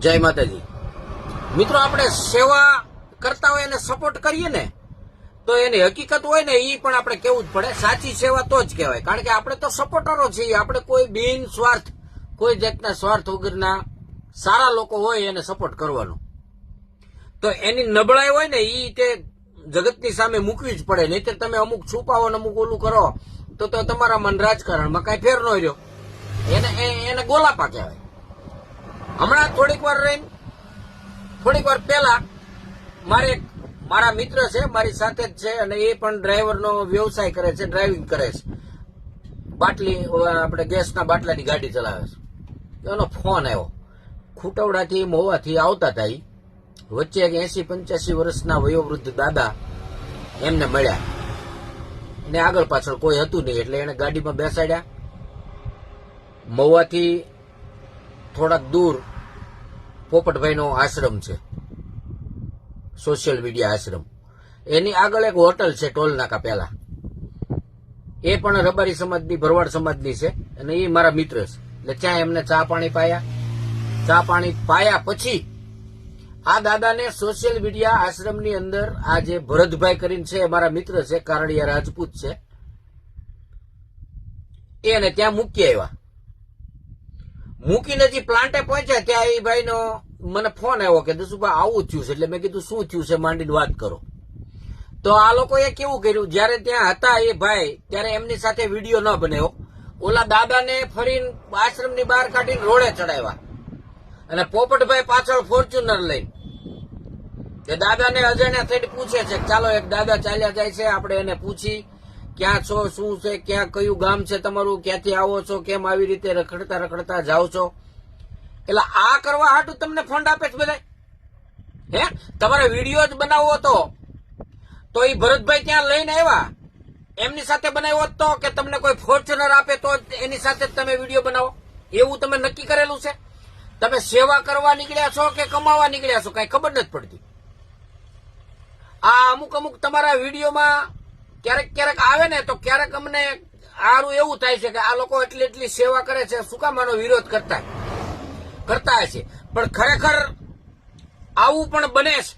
જય માતાજી મિત્રો, આપણે સેવા કરતા હોય એને સપોર્ટ કરીએ ને તો એની હકીકત હોય ને એ પણ આપણે કેવું જ પડે. સાચી સેવા તો જ કહેવાય, કારણ કે આપણે તો સપોર્ટરો છીએ. આપણે કોઈ બિન સ્વાર્થ, કોઈ જાતના સ્વાર્થ વગરના સારા લોકો હોય એને સપોર્ટ કરવાનો. તો એની નબળાઈ હોય ને એ તે જગતની સામે મૂકવી જ પડે. નહીં તો તમે અમુક છુપાવો ને અમુક ઓલું કરો તો તમારા મન રાજકારણમાં કઈ ફેર ન રહ્યો. એને ગોલાપા કહેવાય. હમણાં થોડીક વાર પહેલા મારા મિત્ર છે, મારી સાથે જ છે, અને એ પણ ડ્રાઈવરનો વ્યવસાય કરે છે, ડ્રાઇવિંગ કરે છે. બાટલી આપણે ગેસના બાટલાની ગાડી ચલાવે છે. એનો ફોન આવ્યો. ખૂટવડાથી મોવાથી આવતા હતા. વચ્ચે એક 80-85 વર્ષના વયોવૃદ્ધ દાદા એમને મળ્યા ને આગળ પાછળ કોઈ હતું નહીં, એટલે એને ગાડીમાં બેસાડ્યા. મહુવાથી થોડાક દૂર પોપટભાઈનો આશ્રમ છે, સોશિયલ મીડિયા આશ્રમ. એની આગળ એક હોટલ છે ટોલ નાકા પહેલા. એ પણ રબારી સમાજની, ભરવાડ સમાજની છે, અને એ મારા મિત્ર છે. એટલે ત્યાં એમને ચા પાણી પાયા પછી આ દાદાને સોશિયલ મીડિયા આશ્રમની અંદર આ જે ભરતભાઈ કરીને છે, મારા મિત્ર છે, કારડિયા રાજપૂત છે, એને ત્યાં મૂકી આવ્યા. મૂકીને જે પ્લાન્ટે પહોંચ્યા ત્યાં એ ભાઈનો મને ફોન આવ્યો કે દસુભાઈ આવું થયું છે. એટલે મેં કીધું શું થયું છે, માંડીને વાત કરો. તો આ લોકોએ કેવું કર્યું, જયારે ત્યાં હતા એ ભાઈ ત્યારે એમની સાથે વિડીયો ન બનાવ્યો. ઓલા દાદાને ફરીને આશ્રમની બહાર કાઢીને રોડે ચડાવ્યા, અને પોપટભાઈ પાછળ ફોર્ચ્યુનર લઈને એ દાદાને અજાણ્યા થઈને પૂછે છે, ચાલો એક દાદા ચાલ્યા જાય છે, આપણે એને પૂછી ક્યાં છો, શું છે, ક્યાં કયું ગામ છે તમારું, ક્યાંથી આવો છો, કેમ આવી રીતે રખડતા જાઓ છો. એટલે આ કરવા હાટું તમને ફંડ આપે છે બધા. તમારે વિડીયો જ બનાવવો તો એ ભરતભાઈ ત્યાં લઈને આવ્યા, એમની સાથે બનાવ્યો તો કે તમને કોઈ ફોર્ચ્યુનર આપે તો એની સાથે તમે વિડીયો બનાવો, એવું તમે નક્કી કરેલું છે? તમે સેવા કરવા નીકળ્યા છો કે કમાવા નીકળ્યા છો, કઈ ખબર નથી પડતી. આ અમુક તમારા વિડીયોમાં ક્યારેક આવે ને તો ક્યારેક અમને સારું એવું થાય છે કે આ લોકો એટલી સેવા કરે છે, શું કામ આનો વિરોધ કરતા હશે. પણ ખરેખર આવું પણ બને છે.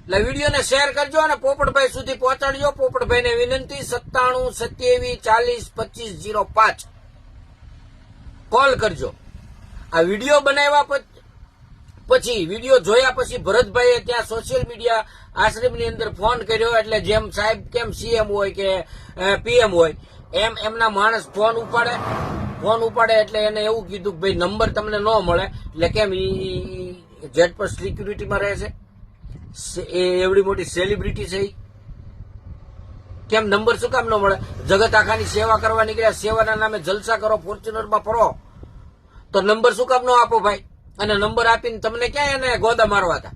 એટલે વિડીયોને શેર કરજો અને પોપટભાઈ સુધી પહોંચાડજો. પોપટભાઈને વિનંતી 9727402505 કોલ કરજો. આ વિડીયો બનાવ્યા પછી વિડીયો જોયા પછી ભરતભાઈએ ત્યાં સોશિયલ મીડિયા આશ્રમની અંદર ફોન કર્યો. એટલે જેમ સાહેબ કેમ સીએમ હોય કે પીએમ હોય એમ એમના માણસ ફોન ઉપાડે એટલે એને એવું કીધું કે ભાઈ નંબર તમને ન મળે. એટલે કેમ જેટ પર સિક્યુરિટીમાં રહે છે, એ એવડી મોટી સેલિબ્રિટી છે, કેમ નંબર શું કામ ન મળે? જગત આખાની સેવા કરવા નીકળ્યા, સેવાના નામે જલસા કરો, ફોર્ચ્યુનરમાં ફરો, તો નંબર શું કામ ન આપો ભાઈ? અને નંબર આપીને તમને ક્યાં એને ગોદા મારવા હતા?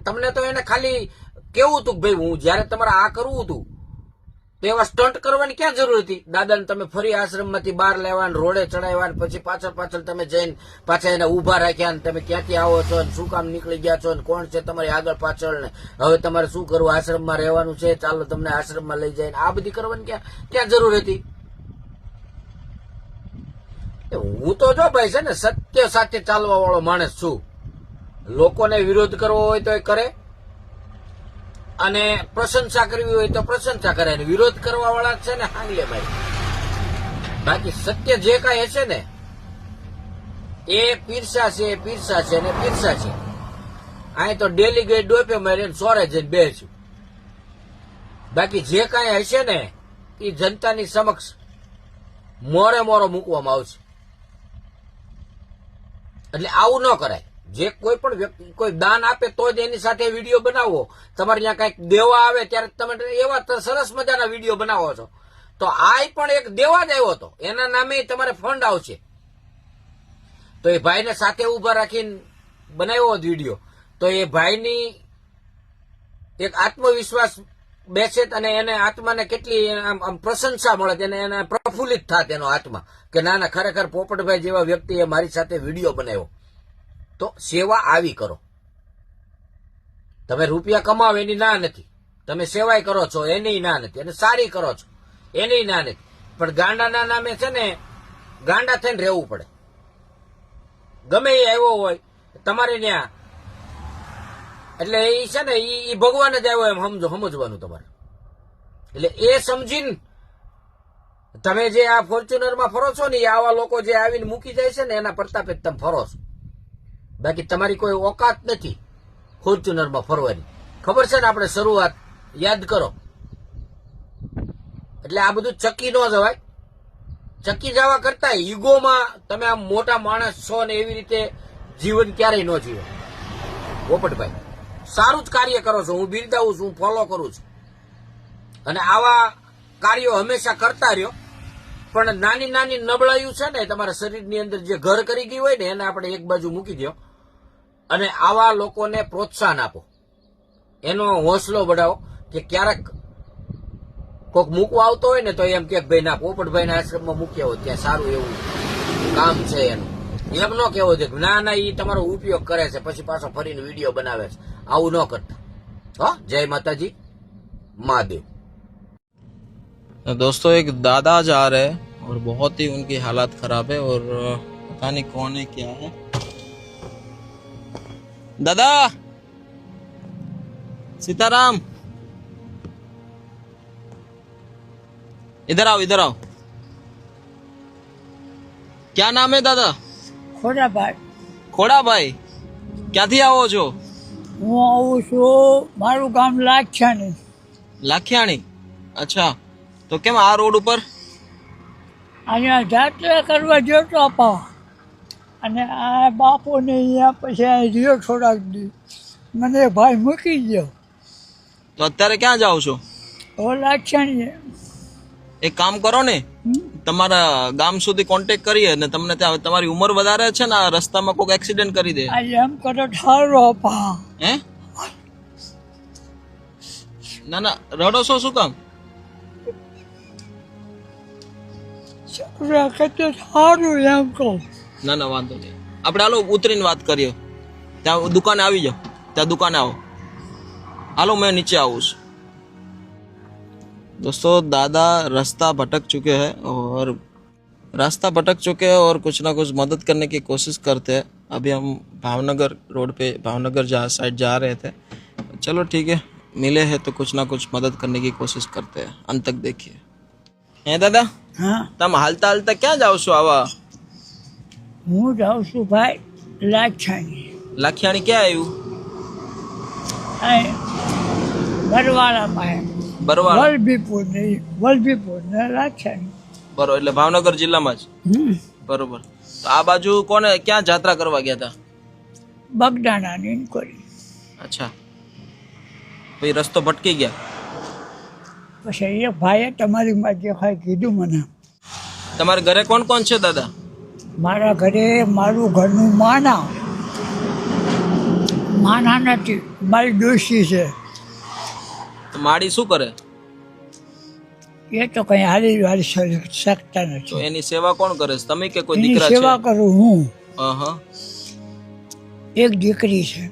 તમને તો એને ખાલી કેવું હતું ભાઈ હું જયારે તમારે આ કરવું હતું તો એવા સ્ટન્ટ કરવાની ક્યાં જરૂર હતી? દાદાને તમે ફરી આશ્રમમાંથી બહાર લેવા, રોડે ચડાવ્યા, પછી પાછળ તમે જઈને પાછા એને ઉભા રાખ્યા, ને તમે ક્યાંથી આવો છો, શું કામ નીકળી ગયા છો, કોણ છે તમારી આગળ પાછળ, ને હવે તમારે શું કરવું, આશ્રમમાં રહેવાનું છે, ચાલો તમને આશ્રમમાં લઈ જાય. આ બધી કરવાની ક્યાં જરૂર હતી? હું તો જો ભાઈ છે ને સત્ય સાથે ચાલવા વાળો માણસ છું. લોકોને વિરોધ કરવો હોય તો એ કરે, અને પ્રશંસા કરવી હોય તો પ્રશંસા કરે, અને વિરોધ કરવા વાળા છે ને હાંગલે ભાઈ. બાકી સત્ય જે કાંઈ હશે ને એ પીરસા છે ને પીરસા છે. અહીં તો ડેલી ગઈ ડોપે મારીને સોરે જઈને બેસું. બાકી જે કાંઈ હશે ને એ જનતાની સમક્ષ મોરો મૂકવામાં આવશે. એટલે આવું ન કરાય. જે કોઈ પણ વ્યક્તિ કોઈ દાન આપે તો જ એની સાથે વિડીયો બનાવો. તમારે ત્યાં કઈક દેવા આવે ત્યારે તમે એવા સરસ મજાના વિડીયો બનાવો છો. તો આ પણ એક દેવા જ આવ્યો હતો, એના નામે તમારે ફંડ આવશે. તો એ ભાઈને સાથે ઉભા રાખીને બનાવ્યો વિડીયો, તો એ ભાઈની એક આત્મવિશ્વાસ બેસે, અને એને આત્માને કેટલી આમ પ્રશંસા મળે, એને પ્રફુલ્લિત થાત એનો આત્મા કે ના ખરેખર પોપટભાઈ જેવા વ્યક્તિએ મારી સાથે વિડીયો બનાવ્યો. તો સેવા આવી કરો. તમે રૂપિયા કમાવો એની ના નથી, તમે સેવાય કરો છો એની ના નથી, અને સારી કરો છો એની ના નથી. પણ ગાંડાના નામે છે ને ગાંડા થઈને રહેવું પડે. ગમે એ આવ્યો હોય તમારે ત્યાં, એટલે એ છે ને એ ભગવાન જ આવ્યો એમ સમજવાનું તમારે. એટલે એ સમજીને તમે જે આ ફોર્ચ્યુનરમાં ફરો છો ને, એ આવા લોકો જે આવીને મૂકી જાય છે ને એના પ્રતાપે તમે ફરો છો. બાકી તમારી કોઈ ઓકાત નથી ફોર્ચ્યુનરમાં ફરવાની. ખબર છે ને, આપણે શરૂઆત યાદ કરો. એટલે આ બધું ચકી ન જવાય. ચકી જવા કરતા ઈગોમાં તમે આમ મોટા માણસ છો ને એવી રીતે જીવન ક્યારેય ન જીવો. પોપટભાઈ સારું જ કાર્ય કરો છો, હું બિરદાવું છું, હું ફોલો કરું છું. અને આવા કાર્યો હંમેશા કરતા રહ્યો. પણ નાની નાની નબળાઈઓ છે ને તમારા શરીરની અંદર જે ઘર કરી ગઈ હોય ને, એને આપણે એક બાજુ મૂકી દો અને આવા લોકોને પ્રોત્સાહન આપો. એનો હોંસલો બઢાવો કે ક્યારેક કોઈક મૂકવા આવતો હોય ને તો એમ કે ભાઈ ના, પોપટભાઈના આશ્રમમાં મૂક્યા હોય ત્યાં સારું એવું કામ છે એનું. એમ ન કહેવો છે ના ના એ તમારો ઉપયોગ કરે છે પછી પાછો ફરીને વિડીયો બનાવે છે. આવું ન કરતા. હા, જય માતાજી, મહાદેવ. दोस्तों एक दादा जा रहे हैं और बहुत ही उनकी हालत खराब है और पता नहीं कौन है क्या है. दादा सीताराम, इधर आओ, इधर आओ. क्या नाम है दादा? ખોડાભાઈ. ખોડાભાઈ, ક્યાંથી આવો છો? હું આવું છું, મારું ગામ લાખિયાણી. લાખિયાણી. અચ્છા, તો કેમ આ રોડ ઉપર? અહીંયા જાત્રા કરવા જતો અપાવ અને આ બાપુને અહીંયા પછી આ રહ્યો થોડાક દી, મને ભાઈ મૂકી ગયો. તો અત્યારે ક્યાં જાઓ છો? હવે લાખિયાણી. એક કામ કરો ને, તમારા ગામ સુધી કોન્ટેક્ટ કરીએ ને તમને ત્યાં, તમારી ઉંમર વધારે છે ને, આ રસ્તામાં કોઈક એક્સિડન્ટ કરી દે. આજે એમ કરો ઠારો અપા. હે? ના ના, રડો છો શું કામ? છોકરા કરતા સારું એમ કહું. ના ના, વાંધો નહીં. આપણે હાલો ઉતરીને વાત કરીએ. ત્યાં દુકાને આવી જાઓ, ત્યાં દુકાને આવો. હાલો, मैं नीचे आऊँ. दोस्तों दादा रास्ता भटक चुके हैं और कुछ ना कुछ मदद करने की कोशिश करते हैं. अभी हम भावनगर रोड पे, भावनगर साइड जा रहे थे. चलो ठीक है, मिले हैं तो कुछ ना कुछ मदद करने की कोशिश करते हैं. अंत तक देखिए. હે દાદા, હા, તમે હાલતા હાલતા ક્યાં જાવ છો? આવા હું જાઉં છું ભાઈ લાખિયાણી. લાખિયાણી ક્યાં આવ્યું? બરવાળા પાસે. બરવાળા. વલભીપુર ને લાખિયાણી. બરોબર, એટલે ભાવનગર જિલ્લામાં જ. બરોબર. તો આ બાજુ કોને ક્યાં જાત્રા કરવા ગયા હતા? બગદાણાની ઇન્કવાયરી. અચ્છા, પછી રસ્તો ભટકી ગયા. પછી એક ભાઈએ તમારી માં દેખાય કીધું મને. તમારા ઘરે કોણ કોણ છે દાદા? મારા ઘરે મારું ઘરનું માના નથી, મારી ડોશી છે. તો માડી શું કરે? એ તો કઈ હાલી શકતા તો નથી. એની સેવા કોણ કરે છે? તમે કે કોઈ એની દીકરા છે? સેવા કરું હું. હા, એક દીકરી છે,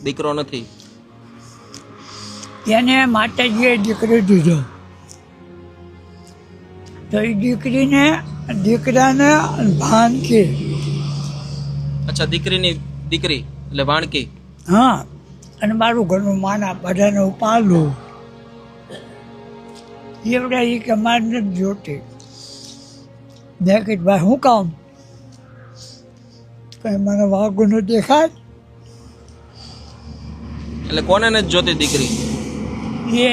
દીકરો નથી. એને માતાજીએ દીકરો દીધો તો એ દીકરાને ભાનકી. અચ્છા, દીકરીની દીકરી એટલે વાણકી. હા, અને મારું ઘરનું માના બધાને પાલું. એવડે એ કે મારે નથી જોતી. મેં કીધું ભાઈ શું કામ? કઈ મને વાઘું ન દેખાય. એટલે કોને નથી જોતી દીકરી? એ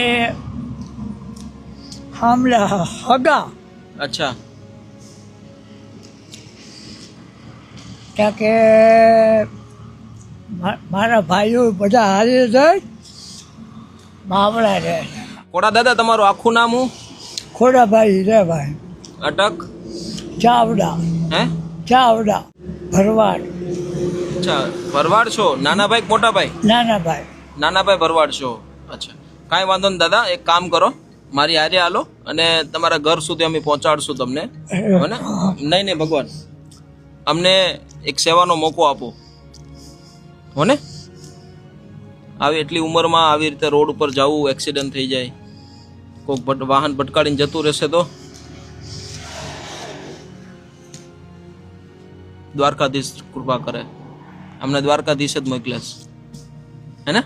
હામલા હગા. અચ્છા, ત્યાં કે મારા ભાઈઓ બધા હારે જાય બાવળા રહે. કોડા દાદા, તમારું આખું નામ હું? ખોડાભાઈ રે ભાઈ. અટક? ચાવડા. હે? ચાવડા ભરવાડ. અચ્છા, ભરવાડ છો? નાના ભાઈ મોટા ભાઈ? નાના ભાઈ. નાના ભાઈ ભરવાડ છો. અચ્છા, કાંઈ વાંધો નહીં દાદા. એક કામ કરો, મારી હારે હાલો અને તમારા ઘર સુધી અમે પહોંચાડશું તમને. હો ને? નહીં ભગવાન, અમને એક સેવાનો મોકો આપો. હો ને? આવી એટલી ઉંમરમાં આવી રીતે રોડ ઉપર જવું, એક્સિડન્ટ થઈ જાય, કોઈક વાહન ભટકાડીને જતું રહેશે તો દ્વારકાધીશ કૃપા કરે. અમને દ્વારકાધીશ જ મોકલે છે, હે ને?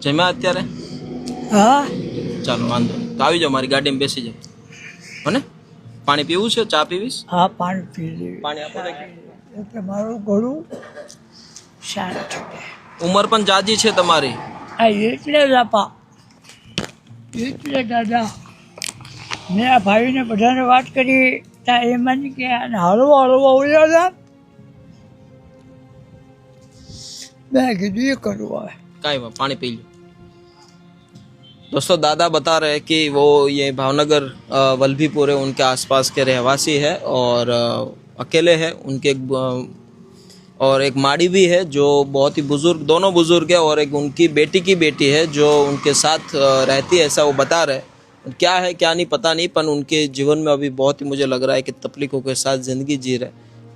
જમ્યા અત્યારે? હા ચાલો વાંધો નહીં. તો આવી જાઓ, મારી ગાડીમાં બેસી જાઓ, હો ને? પાણી પીવું છે? ચા પીવીશ? હા પાણી પી લેવી પાણી આપો ને. એટલે મારું ગળું શાંત થઈ જાય. ઉંમર પણ જાજી છે તમારી. આ એટલે જ આપા, એટલે દાદા મેં આ ભાઈને બધાને વાત કરી ત્યાં એ માની કે આને હળવો હળવો ઉલ્યો હતા. મેં કીધું એ કરવું હવે. काई पानी पी लो. दोस्तों दादा बता रहे हैं कि वो ये भावनगर वल्लभीपुर है, उनके आसपास के रहवासी है और अकेले हैं. उनके और एक माड़ी भी है जो बहुत ही बुजुर्ग, दोनों बुजुर्ग है, और एक उनकी बेटी की बेटी है जो उनके साथ रहती है, ऐसा वो बता रहे हैं. क्या है क्या नहीं पता नहीं, पर उनके जीवन में अभी बहुत ही मुझे लग रहा है कि तकलीफों के साथ ज़िंदगी जी रहे.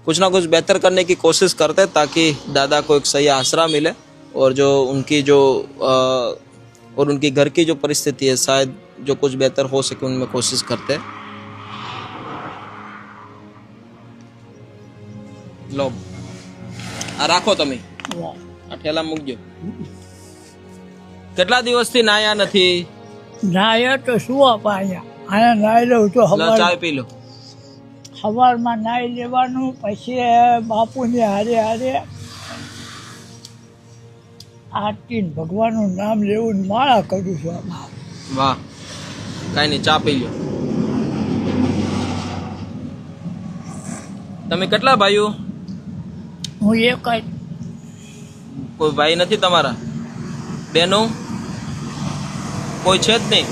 कुछ ना कुछ बेहतर करने की कोशिश करते हैं ताकि दादा को एक सही आसरा मिले, और जो उनकी जो और उनकी घर की जो परिस्थिति है शायद जो कुछ बेहतर हो सके उनमें कोशिश करते हैं. लो આ રાખો તમે, આ ઠેલા મૂકજો. કેટલા દિવસથી નાયા નથી? નાયા તો શું આપા અહીંયા નાઈ લઉં તો લો ચા પી લો. સવારમાં નાઈ લેવાનું, પછી બાપુની હારે હારે આરતી ભગવાનનું નામ લેવું ને માળા કરું છું આમાં. વાહ, કાંઈ નહીં, ચા પી લો. તમે કેટલા ભાઈઓ? હું એક જ. કોઈ ભાઈ નથી તમારા? બહેનો કોઈ છે જ નહીં?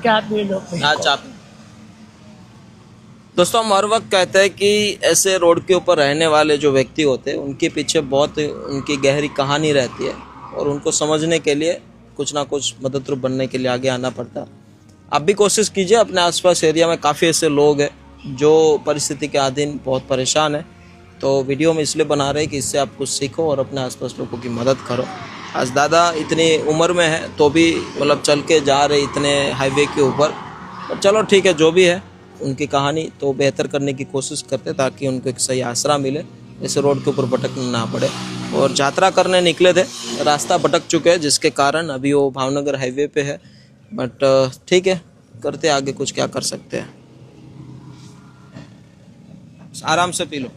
क्या पी लो हाँ चाप. दोस्तों हम हर वक्त कहते हैं कि ऐसे रोड के ऊपर रहने वाले जो व्यक्ति होते हैं उनके पीछे बहुत उनकी गहरी कहानी रहती है, और उनको समझने के लिए कुछ ना कुछ मददरूप बनने के लिए आगे आना पड़ता है. आप भी कोशिश कीजिए. अपने आसपास एरिया में काफ़ी ऐसे लोग हैं जो परिस्थिति के अधीन बहुत परेशान है, तो वीडियो में इसलिए बना रहे हैं कि इससे आप कुछ सीखो और अपने आसपास लोगों की मदद करो. आज दादा इतनी उम्र में है तो भी मतलब चल के जा रहे इतने हाईवे के ऊपर. और चलो ठीक है, जो भी है उनकी कहानी तो बेहतर करने की कोशिश करते ताकि उनको एक सही आसरा मिले, ऐसे रोड के ऊपर भटकना ना पड़े. और यात्रा करने निकले थे, रास्ता भटक चुके हैं जिसके कारण अभी वो भावनगर हाईवे पे है. बट ठीक है, करते आगे कुछ क्या कर सकते हैं. आराम से पी लो.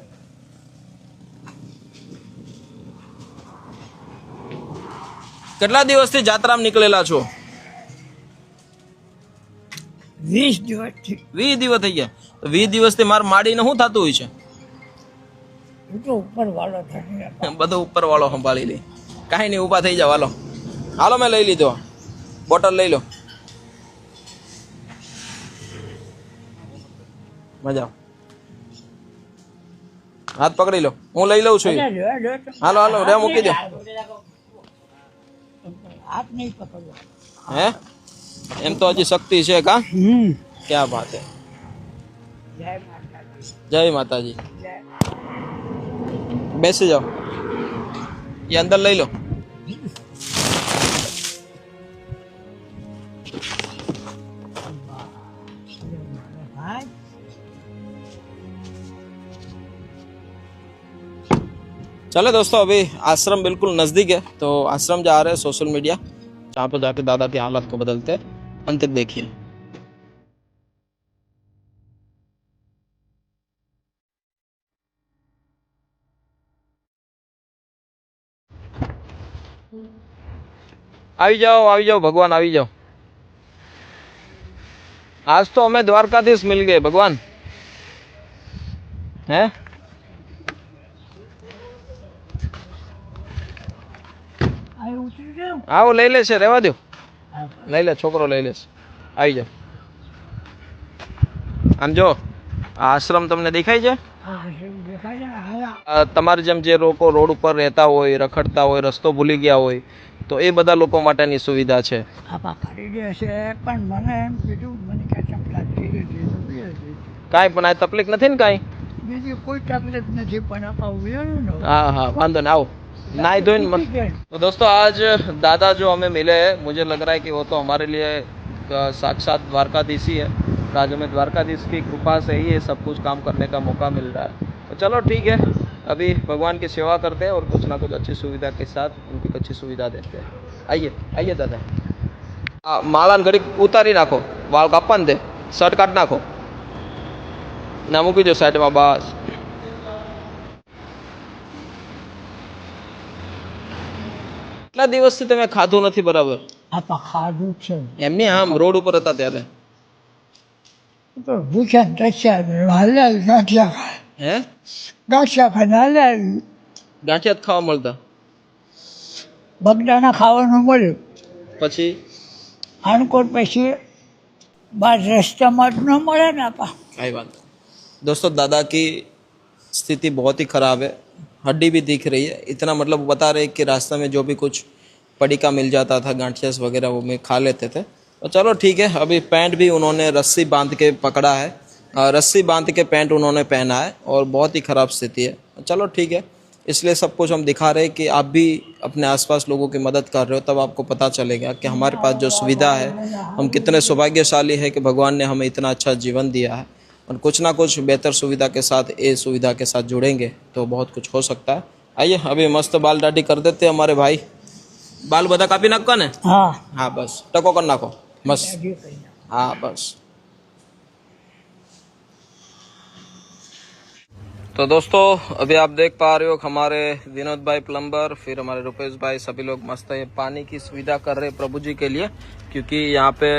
કેટલા દિવસથી જાત્રામાં નીકળેલા છો? 20 દિવસથી. 20 દિવસ થઈ ગયા. તો 20 દિવસથી માર માડીને શું થતું હોય છે? એ તો ઉપર વાળો થાય. બધું ઉપર વાળો સંભાળી લે. કાંઈ નહીં, ઊભા થઈ જાવ. હાલો હાલો, મેં લઈ લીધો. બોટલ લઈ લો. મજા. હાથ પકડી લો, હું લઈ લઉં છું. હાલો હાલો, રે મૂકી દો. હાથ નહીં પકડવો. હે એમ તો હજી શક્તિ છે કા? ક્યાં વાત હે. જય માતાજી. જય માતાજી. બેસી જાઓ, ये अंदर લઈ લો. चले दोस्तों, अभी आश्रम बिल्कुल नज़दीक है, तो आश्रम जा रहे हैं सोशल मीडिया, जहाँ पर जाके दादा की हालत को बदलते हैं. अंत तक देखिए. આવી જાઓ ભગવાન, આવી જાઓ. आज तो हमें द्वारकाधीश मिल गए भगवान. हैं આવો, લઈ લેશે, રહેવા દો. લઈ લે, છોકરો લઈ લેશે. આવી જાઓ. આમ જો આ આશ્રમ તમને દેખાય છે? તમારે જેમ જે લોકો રોડ ઉપર રહેતા હોય, રખડતા હોય, રસ્તો ભૂલી ગયા હોય, તો એ બધા લોકો માટેની સુવિધા છે. પણ મને એમ કીધું, મને કાંઈ પણ આ તકલીફ નથી ને? કાંઈ બીજી કોઈ તકલીફ નથી, પણ हाँ हाँ वांदो ना, आओ नाई धोइन मत. तो दोस्तों आज दादा जो हमें मिले हैं, मुझे लग रहा है कि वो तो हमारे लिए साक्षात द्वारकाधीश ही है. राज्य में द्वारकाधीश की कृपा से ही ये सब कुछ काम करने का मौका मिल रहा है। तो चलो ठीक है, अभी भगवान की सेवा करते हैं और कुछ ना कुछ अच्छी सुविधा के साथ उनकी अच्छी सुविधा देते हैं। आइए आइए दादा, माला घड़ी उतारी नाखो, वाल कापवा दे, शर्ट काट नाखो, ना मूकी दो साइड में बस। કેટલા દિવસથી તમે ખાધું નથી બરાબર? આ તો ખાધું છે એમને આમ રોડ ઉપર હતા ત્યારે તો ભૂખ્યા ટચ્યા હાલ્યા ગાંઠિયા ખાય હે ગાંઠિયા ખાઈને હાલ્યા ગાંઠિયા જ ખાવા મળતા, બગડાના ખાવાનું મળ્યું પછી આણકોટ પછી બાર રસ્તામાં જ ન મળે ને આપા आई बात। दोस्तों दादा की स्थिति बहुत ही खराब है, हड्डी भी दिख रही है, इतना मतलब बता रहे कि रास्ते में जो भी कुछ पड़ीका मिल जाता था गांठियास वगैरह वो में खा लेते थे। तो चलो ठीक है, अभी पैंट भी उन्होंने रस्सी बांध के पकड़ा है, रस्सी बांध के पैंट उन्होंने पहना है और बहुत ही ख़राब स्थिति है। चलो ठीक है, इसलिए सब कुछ हम दिखा रहे हैं कि आप भी अपने आसपास लोगों की मदद कर रहे हो, तब आपको पता चलेगा कि हमारे पास जो सुविधा है हम कितने सौभाग्यशाली है कि भगवान ने हमें इतना अच्छा जीवन दिया है। और कुछ ना कुछ बेहतर सुविधा के साथ ये सुविधा के साथ जुड़ेंगे तो बहुत कुछ हो सकता है। आइए अभी मस्त बाल दाढ़ी कर देते हैं हमारे भाई। बाल बधा कापी नाखो ने? હા हाँ बस टको कर नाखो मस्त, हाँ बस। तो दोस्तों अभी आप देख पा रहे हो कि हमारे विनोद भाई प्लम्बर, फिर हमारे रुपेश भाई, सभी लोग मस्त है पानी की सुविधा कर रहे हैं प्रभु जी के लिए, क्योंकि यहाँ पे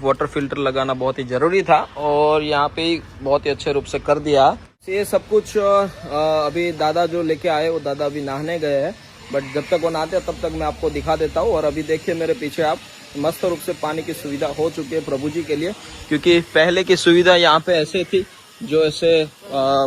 वाटर फिल्टर लगाना बहुत ही जरूरी था और यहाँ पे बहुत ही अच्छे रूप से कर दिया। ये सब कुछ अभी दादा जो लेके आए वो दादा अभी नहाने गए हैं, बट जब तक वो नहाते हैं तब तक मैं आपको दिखा देता हूँ। और अभी देखिए मेरे पीछे आप मस्त रूप से पानी की सुविधा हो चुकी है प्रभु जी के लिए, क्योंकि पहले की सुविधा यहाँ पे ऐसे थी जो ऐसे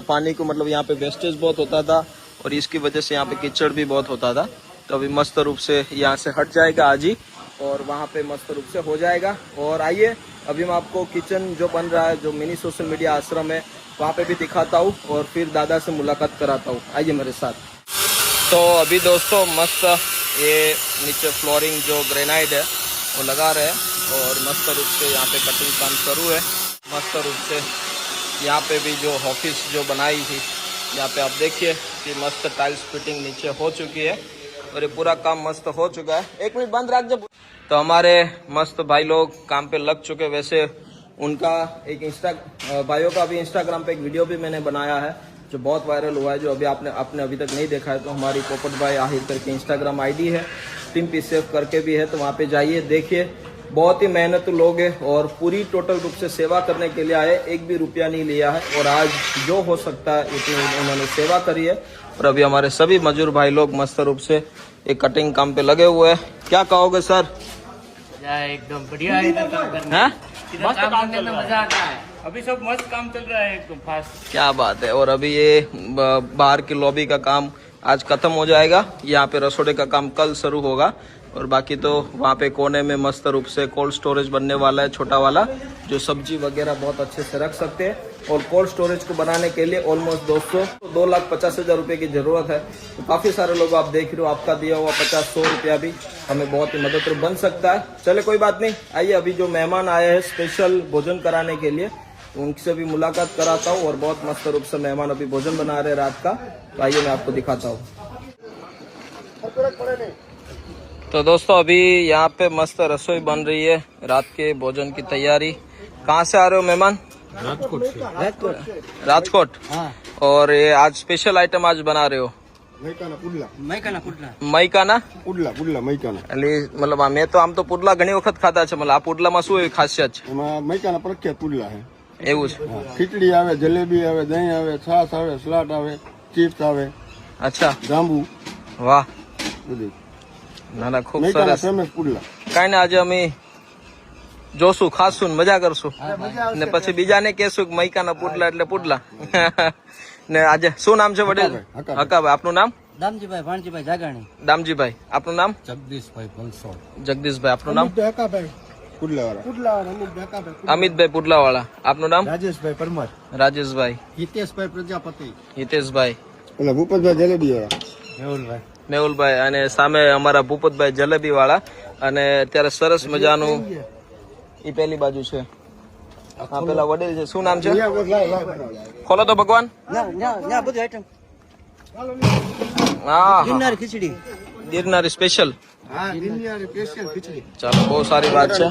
पानी को मतलब यहाँ पे वेस्टेज बहुत होता था और इसकी वजह से यहाँ पे कीचड़ भी बहुत होता था। तो अभी मस्त रूप से यहाँ से हट जाएगा आज ही और वहाँ पे मस्त रूप से हो जाएगा। और आइए अभी मैं आपको किचन जो बन रहा है, जो मिनी सोशल मीडिया आश्रम है, वहाँ पे भी दिखाता हूँ और फिर दादा से मुलाकात कराता हूँ। आइए मेरे साथ। तो अभी दोस्तों मस्त ये नीचे फ्लोरिंग जो ग्रेनाइट है वो लगा रहे हैं और मस्त रूप से यहाँ पे कटिंग काम शुरू है। मस्त रूप से यहाँ पे भी जो ऑफिस जो बनाई थी यहाँ पे आप देखिए कि मस्त टाइल्स फिटिंग नीचे हो चुकी है और ये पूरा काम मस्त हो चुका है। एक मिनट बंद रख दो। तो हमारे मस्त भाई लोग काम पे लग चुके। वैसे उनका एक भाइयों का अभी इंस्टाग्राम पे एक वीडियो भी मैंने बनाया है जो बहुत वायरल हुआ है, जो अभी आपने अभी तक नहीं देखा है तो हमारी पोपट भाई आहिर करके इंस्टाग्राम आईडी है, टीम पीसेफ करके भी है, तो वहाँ पे जाइए देखिए। बहुत ही मेहनत लोग हैं और पूरी टोटल रूप से सेवा करने के लिए आए, एक भी रुपया नहीं लिया है और आज जो हो सकता है इतनी उन्होंने सेवा करी है। और अभी हमारे सभी मजदूर भाई लोग मस्त रूप से एक कटिंग काम पे लगे हुए हैं। क्या कहोगे सर? एकदम बढ़िया है इधर काम करना। हैं? मस्त काम करने में मजा आता है। अभी सब मस्त काम चल रहा है एकदम फास्ट। क्या बात है। और अभी ये बाहर की लॉबी का काम आज खत्म हो जाएगा, यहाँ पे रसोड़े का काम कल शुरू होगा और बाकी तो वहाँ पे कोने में मस्त रूप से कोल्ड स्टोरेज बनने वाला है, छोटा वाला, जो सब्जी वगैरह बहुत अच्छे से रख सकते हैं। और कोल्ड स्टोरेज को बनाने के लिए ऑलमोस्ट 2,50,000 रुपए की जरूरत है। तो काफी सारे लोग आप देख रहे हो, आपका दिया हुआ 50-100 रुपया भी हमें बहुत ही मदद बन सकता है। चले कोई बात नहीं, आइए अभी जो मेहमान आए हैं स्पेशल भोजन कराने के लिए उनसे भी मुलाकात कराता हूँ और बहुत मस्त रूप से मेहमान अभी भोजन बना रहे रात का, तो आइए मैं आपको दिखाता हूँ। तो दोस्तों अभी यहाँ पे मस्त रसोई बन रही है, रात के भोजन की तैयारी। कहाँ से आ रहे हो मेहमान? राजकोट से। राजकोट। हाँ। और ये आज स्पेशल आइटम आज बना रहे हो? मैं का ना पुडला। मई का ना પુડલા મૈકાના એટલે મતલબ મેં તો આમ તો પુડલા ઘણી વખત ખાધા છે, મતલબ આ પુડલામાં શું એવી ખાસિયત છે? એમાં મૈકાના પ્રખ્યાત પુડલા છે। એવું છે? ખીચડી આવે, જલેબી આવે, દહીં આવે, છાશ આવે, સલાડ આવે, ચિપ્સ આવે, અચ્છા, જાંબુ વાહ, બધું। ના ના ખૂબ મૈકાના સરસ। ફેમસ પુડલા। કાંઈ ને આજે અમે જોશું, ખાશું ને મજા કરશું ને પછી બીજાને કહેશું કે મૈકાના પુડલા એટલે પુડલા। ને આજે શું નામ છે વડીલ? હકાભાઈ। હકાભાઈ, આપનું નામ? દામજીભાઈ ભાણજીભાઈ જાગાણી। દામજીભાઈ, આપનું નામ? જગદીશભાઈ ભંગસોડ। જગદીશભાઈ, આપનું નામ? પુડલાવાળા। અમિતભાઈ પુડલાવાળા, આપનું નામ? રાજેશભાઈ પરમાર। રાજેશભાઈ, હિતેશભાઈ પ્રજાપતિ। હિતેશભાઈ, એટલે ભૂપતભાઈ જલેબીવાળા। મેહુલભાઈ। મેહુલભાઈ અને સામે અમારા ભૂપતભાઈ જલેબી વાળા। અને અત્યારે સરસ મજાનું ઈ પહેલી બાજુ છે, હા પેલા વડીલ છે, શું નામ છે? ખોલો તો ભગવાન. બધી આઈટમ હા ગિરનારી ખીચડી ગિરનારી સ્પેશિયલ. હા ગિરનારી સ્પેશિયલ ખીચડી. ચાલો બહુ સારી વાત છે.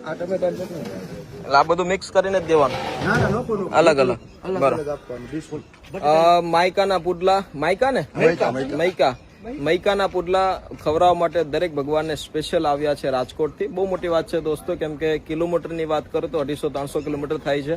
આ ટમેટાની ચટણી. એટલે આ બધું મિક્સ કરીને જ દેવાનું, ના ના લોકો અલગ અલગ. બરાબર. આપવાનું બિલકુલ. માયકાના પુડલા, માયકા ને મૈકાના પુડલા ખવડાવવા માટે દરેક ભગવાનને સ્પેશિયલ આવ્યા છે રાજકોટથી. બહુ મોટી વાત છે દોસ્તો, કેમ કે કિલોમીટરની વાત કરું તો 250-300 કિલોમીટર થાય છે.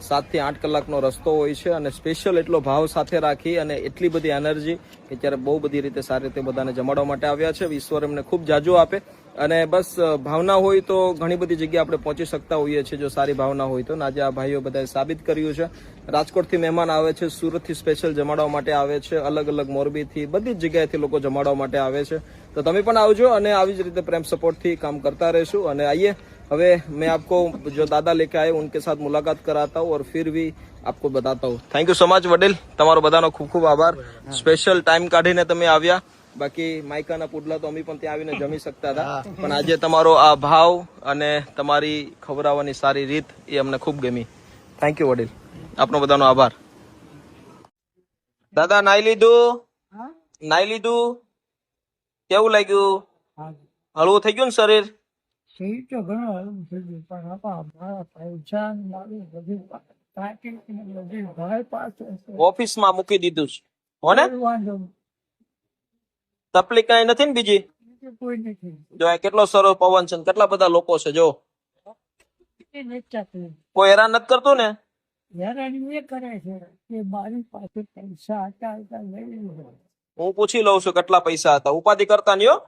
7 થી 8 કલાકનો રસ્તો હોય છે અને સ્પેશિયલ એટલો ભાવ સાથે રાખી અને એટલી બધી એનર્જી કે ત્યારે બહુ બધી રીતે સારી રીતે બધાને જમાડવા માટે આવ્યા છે. ઈશ્વર એમને ખૂબ જાજુ આપે. અને બસ ભાવના હોય તો ઘણી બધી જગ્યાએ આપણે પહોંચી શકતા હોઈએ છીએ જો સારી ભાવના હોય તો. આજે આ ભાઈઓ બધાએ સાબિત કર્યું છે. રાજકોટથી મહેમાન આવે છે, સુરતથી સ્પેશિયલ જમાડવા માટે આવે છે, અલગ અલગ મોરબીથી બધી જ જગ્યાએથી લોકો જમાડવા માટે આવે છે. તો તમે પણ આવજો અને આવી જ રીતે પ્રેમ સપોર્ટથી કામ કરતા રહેશું. અને આइए હવે मैं आपको जो दादा लेके आए उनके साथ मुलाकात कराता हूँ और फिर भी आपको बताता हूँ. થેન્ક યુ સો મચ વડીલ, તમારો બધાનો ખૂબ ખૂબ આભાર. સ્પેશિયલ ટાઈમ કાઢીને તમે આવ્યા. બાકી માયકાના પુડલા તો અમે પણ ત્યાં આવીને જમી શકતા હતા, પણ આજે તમારો આ ભાવ અને તમારી ખવડાવવાની સારી રીત એ અમને ખૂબ ગમી. થેન્ક યુ વડીલ, આપનો બધાનો આભાર. દાદા નાઈ લીધું? નાઈ લીધું? કેવું લાગ્યું? હળવું થઈ ગયું ને શરીર? સહી તો ઘણો હલવું થઈ ગયું, પણ આપા મારા પૈસા બધી પાકી બધી ભાઈ પાસે છે. ઓફિસમાં મૂકી દીધું છે હો ને? કોઈ વાંધો નહીં. તકલીફ કઈ નથી ને બીજી? બીજું કોઈ નથી. જો આ કેટલો સરસ પવન છે ને કેટલા બધા લોકો છે. જો એ નથી તકલીફ. કોઈ હેરાન નથી કરતું ને? હેરાની એ કરે છે કે મારી પાસે પૈસા હતા લઈ લીધો. હું પૂછી લઉં છું કેટલા પૈસા હતા. ઉપાધિ કરતા નહીં હો.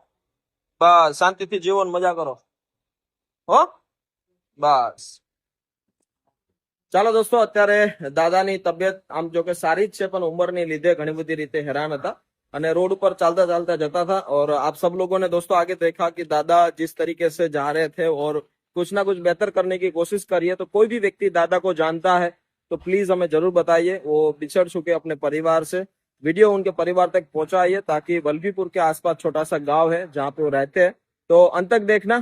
બસ શાંતિથી જીવો ને મજા કરો હો. બસ ચાલો દોસ્તો, અત્યારે દાદાની તબિયત આમ જો કે સારી જ છે, પણ ઉંમરની લીધે ઘણી બધી રીતે હેરાન હતા અને रोड पर चलता चलता जाता था. और आप सब लोगों ने दोस्तों आगे देखा कि दादा जिस तरीके से जा रहे थे और कुछ ना कुछ बेहतर करने की कोशिश करिए. तो कोई भी व्यक्ति दादा को जानता है तो प्लीज हमें जरूर बताइए. वो बिछड़ चुके अपने परिवार से, वीडियो उनके परिवार तक पहुंचाइए ताकि वल्लभीपुर के आसपास छोटा सा गांव है जहां पे वो रहते हैं. तो अंत तक देखना,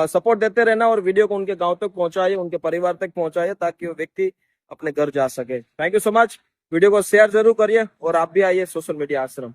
सपोर्ट देते रहना और वीडियो को उनके गांव तक पहुंचाइए, उनके परिवार तक पहुंचाइए ताकि वो व्यक्ति अपने घर जा सके. Thank you so much. Video को शेयर जरूर करिए और आप भी आइए सोशल मीडिया आश्रम.